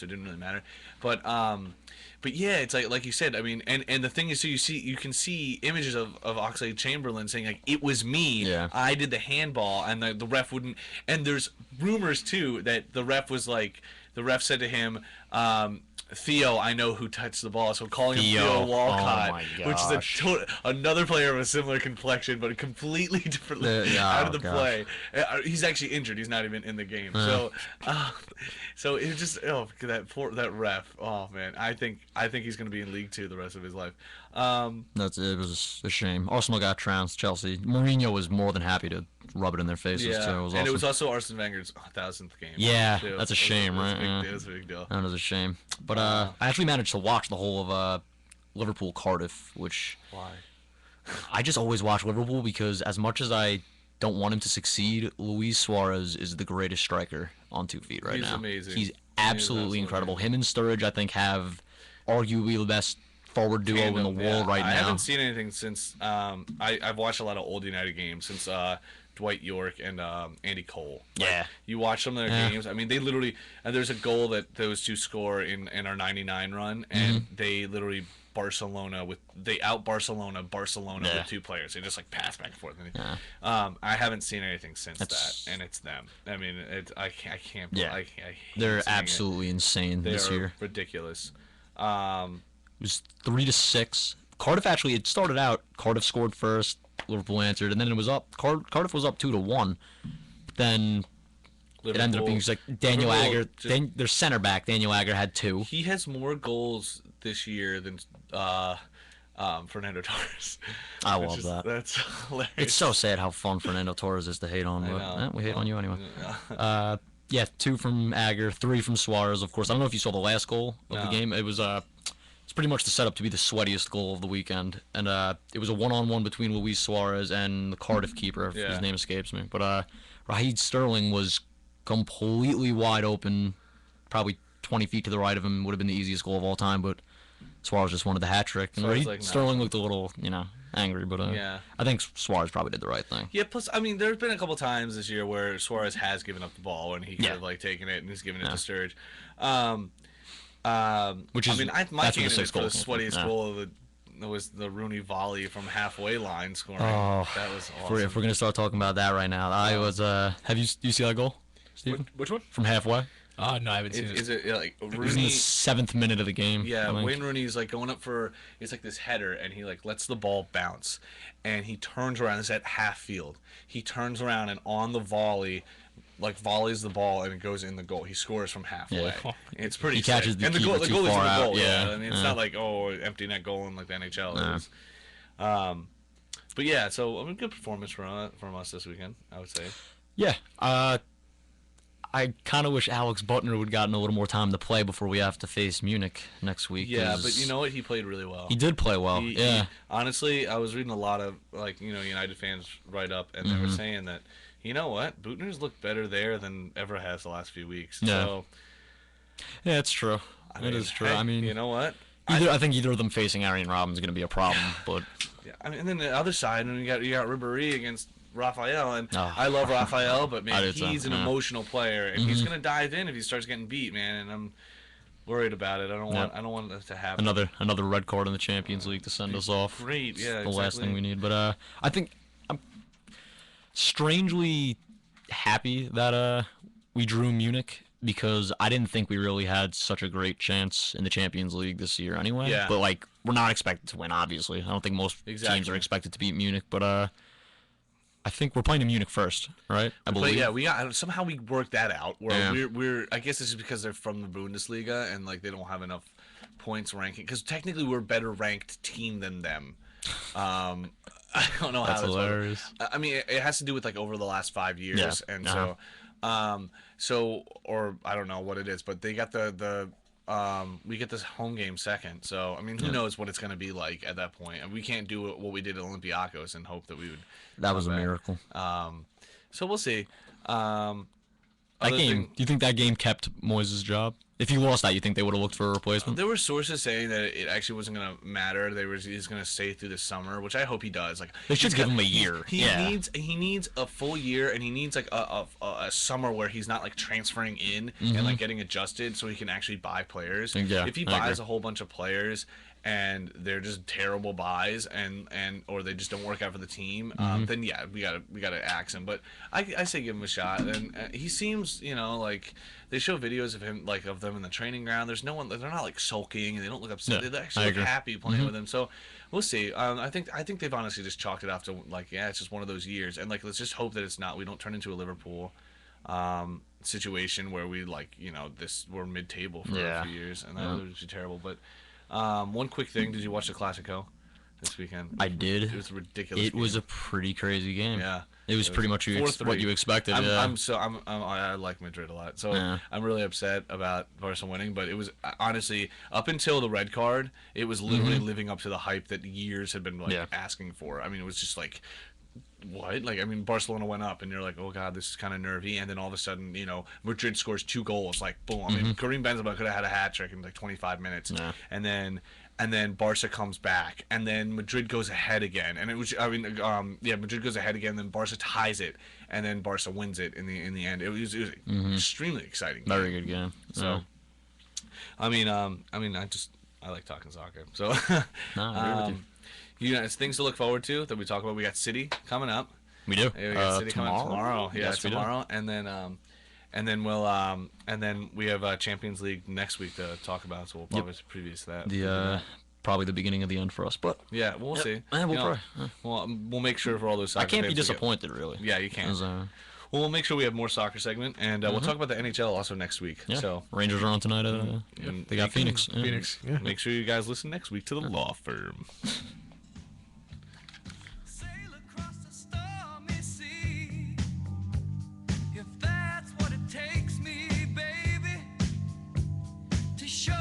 so it didn't really matter. But yeah, it's like you said. I mean, and the thing is, so you can see images of Oxlade Chamberlain saying like it was me, Yeah. I did the handball, and the ref wouldn't. And there's rumors too that the ref was like the ref said to him. Theo, I know who touched the ball, so calling him Theo Walcott, Oh my which is gosh. another player of a similar complexion, but completely different out of the play. He's actually injured; he's not even in the game. So it was just that ref. Oh man, I think he's going to be in League Two the rest of his life. It was a shame. Arsenal got trounced. Chelsea. Mourinho was more than happy to rub it in their faces too. It was awesome. And it was also Arsene Wenger's 1,000th game. Yeah, too. that's a shame, right? It was a big deal. That was a shame. But I actually managed to watch the whole of Liverpool Cardiff, which Why? I just always watch Liverpool because as much as I don't want him to succeed, Luis Suarez is the greatest striker on 2 feet right now. He's amazing. He's absolutely incredible. Him and Sturridge, I think, have arguably the best forward duo in the world right now. I haven't seen anything since I've watched a lot of old United games since Dwight York and Andy Cole. Yeah. You watch some of their games. I mean, they literally there's a goal that those two score in our '99 run, and they literally out Barcelona with 2 players. They just like pass back and forth. I haven't seen anything since that, and it's them. I mean, I can't. Yeah. I hate They're seeing absolutely insane it. this year. Ridiculous. It was 3-6. Cardiff actually, it started out, Cardiff scored first, Liverpool answered, and then it was up. Cardiff was up 2-1. But then Liverpool, it ended up being just like Daniel Agger. Their center back, Daniel Agger, had 2. He has more goals this year than Fernando Torres. I love that. That's hilarious. It's so sad how fun Fernando Torres is to hate on, but we hate on you anyway. Yeah, 2 from Agger, 3 from Suarez, of course. I don't know if you saw the last goal of the game. It was it's pretty much the setup to be the sweatiest goal of the weekend, and it was a one-on-one between Luis Suarez and the Cardiff keeper. His name escapes me, but Raheem Sterling was completely wide open, probably 20 feet to the right of him. Would have been the easiest goal of all time, but Suarez just wanted the hat trick, and Sterling looked a little, angry, but I think Suarez probably did the right thing. Yeah, plus, I mean, there's been a couple times this year where Suarez has given up the ball and he could have taken it, and he's given it to Sturridge. Which is, my candidate for the sweatiest goal of was the Rooney volley from halfway line scoring. Oh, that was awesome. If we're gonna start talking about that right now, I was. Have you see that goal, Steven? Which one? From halfway. Oh no, I haven't seen it. Is it like Rooney? It was in the 7th minute of the game. Yeah, Wayne Rooney's like going up for it's like this header, and he like lets the ball bounce, and he turns around. It's at half field. He turns around and on the volley, like volleys the ball, and it goes in the goal. He scores from halfway. Yeah. It's pretty. He catches the keeper the too goal far is out. the goal. Yeah, I mean, it's not like empty net goal in like the NHL. Yeah. But yeah, so I mean, good performance from us this weekend, I would say. Yeah. I kind of wish Alex Butner would gotten a little more time to play before we have to face Munich next week. Yeah, but you know what? He played really well. He did play well. Honestly, I was reading a lot of United fans write up, and they were saying that you know what, Butner's looked better there than ever has the last few weeks. Yeah. So, yeah, it's true. It is true. Hey, I mean, you know what? I think either of them facing Arjen Robben is going to be a problem, but yeah, I mean, and then the other side, and you got Ribéry against Raphael, and I love Raphael, but man, he's an emotional player, and he's gonna dive in if he starts getting beat, man. And I'm worried about it. I don't want that to happen. Another red card in the Champions League to send us off. Great, yeah, the last thing we need. But I think I'm strangely happy that we drew Munich because I didn't think we really had such a great chance in the Champions League this year anyway. Yeah. But like we're not expected to win, obviously. I don't think most teams are expected to beat Munich, but I think we're playing in Munich first, right? I believe. Yeah, we worked that out. Where we're I guess this is because they're from the Bundesliga and like they don't have enough points ranking because technically we're a better ranked team than them. I don't know how that's hilarious. I mean, it has to do with like over the last 5 years, and so or I don't know what it is, but they got we get this home game second. So I mean, who knows what it's going to be like at that point? And we can't do what we did at Olympiacos and hope that we would. That was a miracle. So we'll see. Do you think that game kept Moyes' job? If he lost that, you think they would have looked for a replacement? There were sources saying that it actually wasn't going to matter. He's going to stay through the summer, which I hope he does. Like they should give him a year. He needs a full year, and he needs like a summer where he's not like transferring in and like getting adjusted, so he can actually buy players. Yeah, if he buys a whole bunch of players and they're just terrible buys and or they just don't work out for the team, then yeah, we gotta axe him. But I say give him a shot, and he seems, you know, like they show videos of him, like of them in the training ground. There's no one, they're not like sulking and they don't look upset. They actually look happy playing with him. So we'll see. I think they've honestly just chalked it off to like, yeah, it's just one of those years, and like let's just hope that we don't turn into a Liverpool situation where we like, you know, we're mid-table for a few years, and that would be terrible. But one quick thing: did you watch the Classico this weekend? I did. It was a ridiculous. It was a pretty crazy game. Yeah, it was pretty much what you expected. I like Madrid a lot, so I'm really upset about Barca winning. But it was honestly up until the red card, it was literally living up to the hype that years had been like asking for. I mean, it was just like, what? Like, I mean, Barcelona went up, and you're like, oh god, this is kind of nervy. And then all of a sudden, you know, Madrid scores 2 goals. Like, boom. I mean, Karim Benzema could have had a hat trick in like 25 minutes. Yeah. And then Barca comes back, and then Madrid goes ahead again. And it was, I mean, Madrid goes ahead again. Then Barca ties it, and then Barca wins it in the end. It was extremely exciting. Very good game. So, I mean, I like talking soccer. So, I agree with you. You know, it's things to look forward to that we talk about. We got City coming up. We do. Yeah, we got City tomorrow. coming up tomorrow. Yeah, yes, tomorrow. And then we have Champions League next week to talk about. So we'll probably previous that. Probably the beginning of the end for us, but yeah, we'll see. We'll try. We'll make sure for all those. I can't be disappointed, really. Yeah, you can't. Well, we'll make sure we have more soccer segment, and we'll talk about the NHL also next week. Yeah. So Rangers are on tonight. They got Phoenix. Phoenix. Yeah. Make sure you guys listen next week to the Law Firm. If that's what it takes me, baby, to show